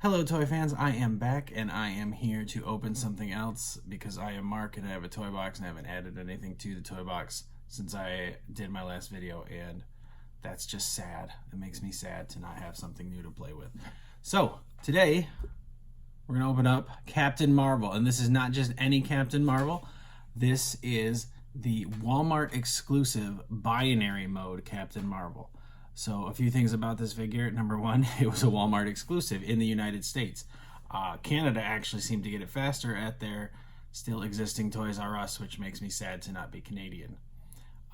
Hello toy fans, I am back and I am here to open something else because I am Mark and I have a toy box and I haven't added anything to the toy box since I did my last video, and that's just sad. It makes me sad to not have something new to play with. So today we're going to open up Captain Marvel, and this is not just any Captain Marvel. This is the Walmart exclusive binary mode Captain Marvel. So a few things about this figure. Number one, it was a Walmart exclusive in the United States. Canada actually seemed to get it faster at their still existing Toys R Us, which makes me sad to not be Canadian.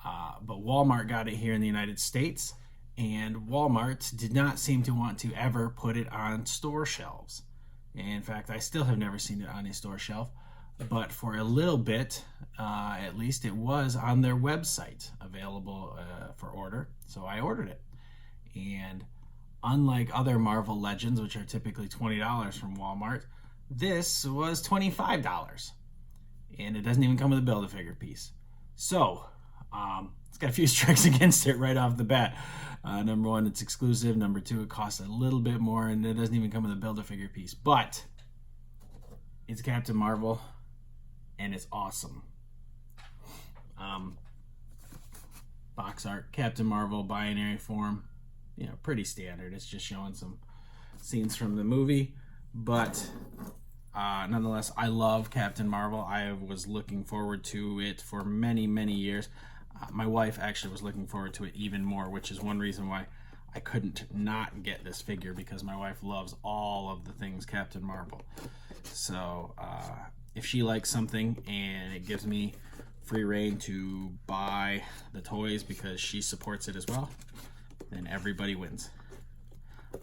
But Walmart got it here in the United States, and Walmart did not seem to want to ever put it on store shelves. In fact, I still have never seen it on a store shelf, but for a little bit, at least, it was on their website available for order, so I ordered it. And unlike other Marvel Legends, which are typically $20 from Walmart, this was $25. And it doesn't even come with a Build-A-Figure piece. So, it's got a few strikes against it right off the bat. Number one, it's exclusive. Number two, it costs a little bit more, and it doesn't even come with a Build-A-Figure piece. But it's Captain Marvel, and it's awesome. Box art, Captain Marvel, binary form. You know, pretty standard. It's just showing some scenes from the movie, but nonetheless, I love Captain Marvel. I was looking forward to it for many, many years. My wife actually was looking forward to it even more, which is one reason why I couldn't not get this figure, because my wife loves all of the things Captain Marvel. So if she likes something and it gives me free reign to buy the toys because she supports it as well, then everybody wins.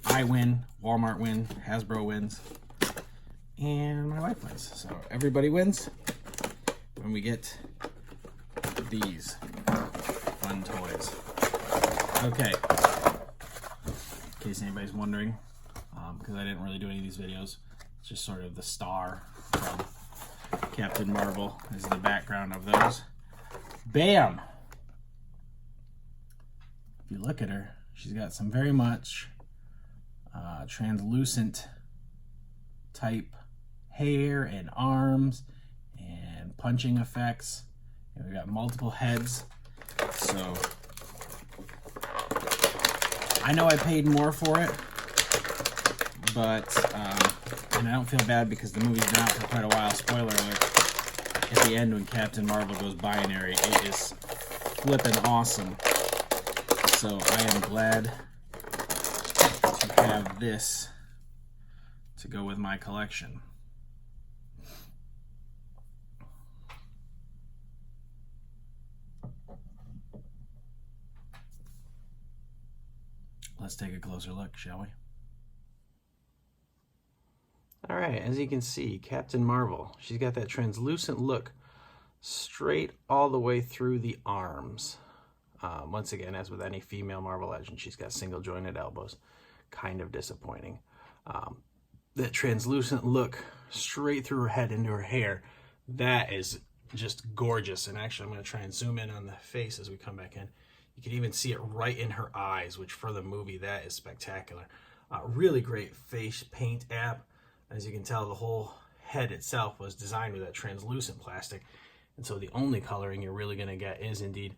I win, Walmart wins, Hasbro wins, and my wife wins. So everybody wins when we get these fun toys. Okay, in case anybody's wondering, because I didn't really do any of these videos, it's just sort of the star from Captain Marvel is the background of those. Bam! If you look at her, she's got some very much translucent type hair and arms and punching effects. And we've got multiple heads. So I know I paid more for it, but and I don't feel bad because the movie's been out for quite a while. Spoiler alert. At the end, when Captain Marvel goes binary, it is flippin' awesome. So I am glad to have this to go with my collection. Let's take a closer look, shall we? All right, as you can see, Captain Marvel, she's got that translucent look straight all the way through the arms. Once again, as with any female Marvel Legend, she's got single jointed elbows. Kind of disappointing. That translucent look straight through her head into her hair, that is just gorgeous. And actually, I'm going to try and zoom in on the face as we come back in. You can even see it right in her eyes, which for the movie, that is spectacular. Really great face paint app. As you can tell, the whole head itself was designed with that translucent plastic. And so the only coloring you're really going to get is indeed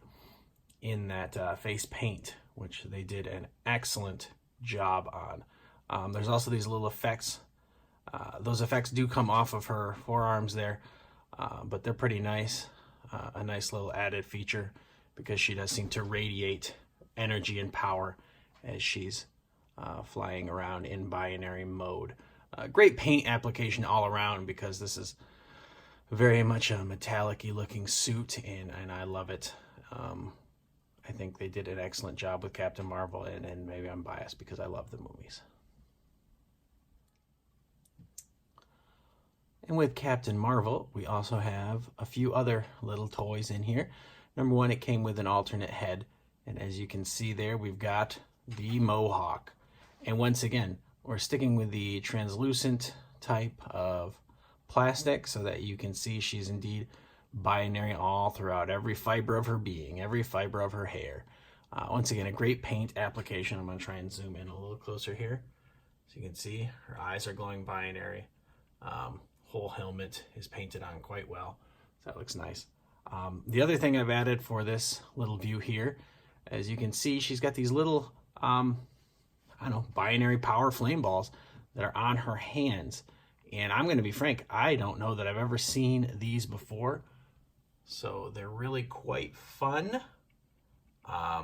in that face paint, which they did an excellent job on. There's also these little effects. Those effects do come off of her forearms there, but they're pretty nice. A nice little added feature, because she does seem to radiate energy and power as she's flying around in binary mode. Great paint application all around, because this is very much a metallic-y looking suit, and I love it. I think they did an excellent job with Captain Marvel, and maybe I'm biased because I love the movies. And with Captain Marvel, we also have a few other little toys in here. Number one, it came with an alternate head, and as you can see there, we've got the Mohawk. And once again, we're sticking with the translucent type of plastic so that you can see she's indeed binary all throughout, every fiber of her being, every fiber of her hair. Once again, a great paint application. I'm going to try and zoom in a little closer here. So you can see her eyes are glowing binary. Whole helmet is painted on quite well. So that looks nice. The other thing I've added for this little view here, as you can see, she's got these little, I don't know, binary power flame balls that are on her hands. And I'm going to be frank, I don't know that I've ever seen these before. So they're really quite fun. I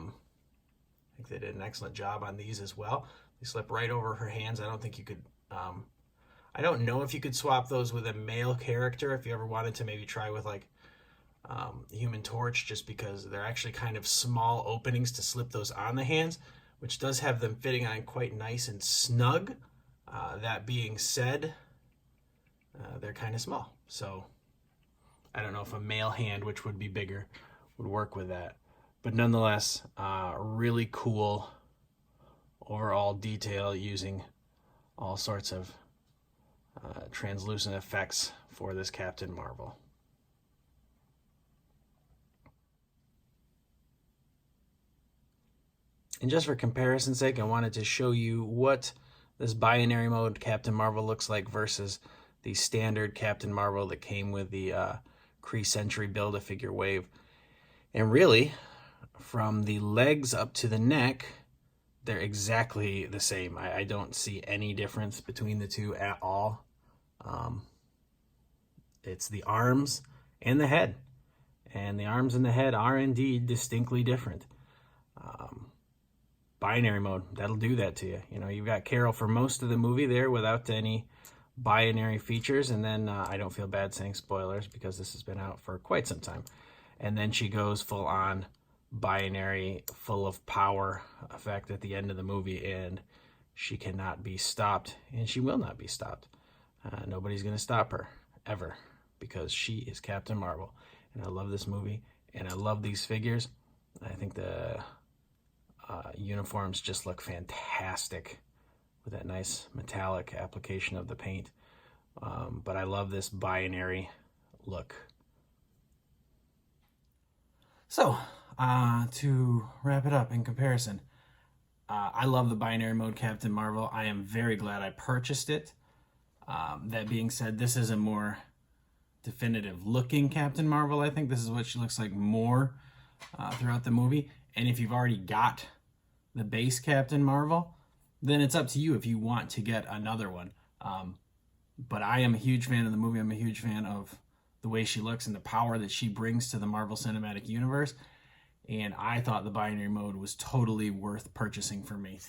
think they did an excellent job on these as well. They slip right over her hands. I don't think you could, I don't know if you could swap those with a male character if you ever wanted to maybe try with like Human Torch, just because they're actually kind of small openings to slip those on the hands, which does have them fitting on quite nice and snug. That being said, they're kind of small. So I don't know if a male hand, which would be bigger, would work with that. But nonetheless, really cool overall detail using all sorts of translucent effects for this Captain Marvel. And just for comparison's sake, I wanted to show you what this binary mode Captain Marvel looks like versus the standard Captain Marvel that came with the Kree Century Build-A-Figure wave. And really, from the legs up to the neck, they're exactly the same. I don't see any difference between the two at all. It's the arms and the head. And the arms and the head are indeed distinctly different. Binary mode, that'll do that to you. You know, you've got Carol for most of the movie there without any binary features, and then I don't feel bad saying spoilers because this has been out for quite some time. And then she goes full on binary, full of power effect at the end of the movie, and she cannot be stopped, and she will not be stopped. Nobody's going to stop her, ever, because she is Captain Marvel. And I love this movie, and I love these figures. I think the uniforms just look fantastic with that nice metallic application of the paint. But I love this binary look. So, to wrap it up in comparison, I love the binary mode Captain Marvel. I am very glad I purchased it. That being said, this is a more definitive looking Captain Marvel. I think this is what she looks like more throughout the movie. And if you've already got the base Captain Marvel, then it's up to you if you want to get another one. But I am a huge fan of the movie. I'm a huge fan of the way she looks and the power that she brings to the Marvel Cinematic Universe. And I thought the binary mode was totally worth purchasing for me.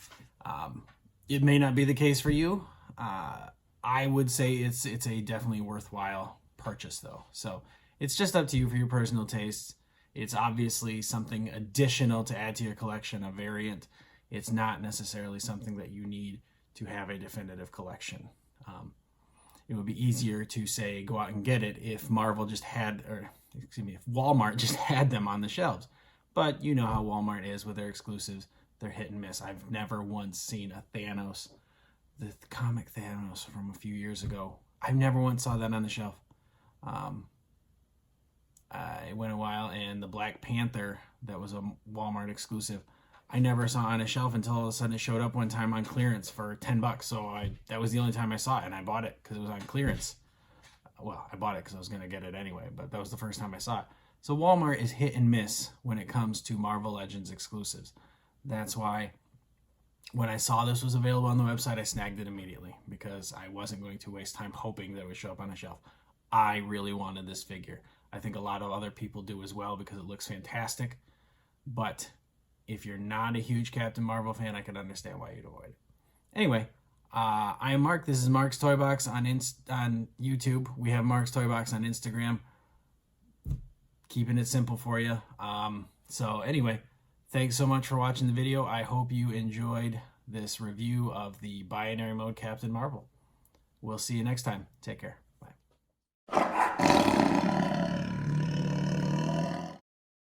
It may not be the case for you. I would say it's a definitely worthwhile purchase, though. So it's just up to you for your personal tastes. It's obviously something additional to add to your collection, a variant. It's not necessarily something that you need to have a definitive collection. It would be easier to say go out and get it if Marvel just had, or excuse me, if Walmart just had them on the shelves. But you know how Walmart is with their exclusives. They're hit and miss. I've never once seen a Thanos, the comic Thanos from a few years ago. I've never once saw that on the shelf. It went a while, and the Black Panther that was a Walmart exclusive, I never saw on a shelf until all of a sudden it showed up one time on clearance for $10. So that was the only time I saw it, and I bought it because it was on clearance. Well, I bought it because I was going to get it anyway, but that was the first time I saw it. So Walmart is hit and miss when it comes to Marvel Legends exclusives. That's why when I saw this was available on the website, I snagged it immediately because I wasn't going to waste time hoping that it would show up on a shelf. I really wanted this figure. I think a lot of other people do as well because it looks fantastic. But if you're not a huge Captain Marvel fan, I can understand why you'd avoid it. Anyway, I am Mark. This is Mark's Toy Box on YouTube. We have Mark's Toy Box on Instagram. Keeping it simple for you. So anyway, thanks so much for watching the video. I hope you enjoyed this review of the binary mode Captain Marvel. We'll see you next time. Take care.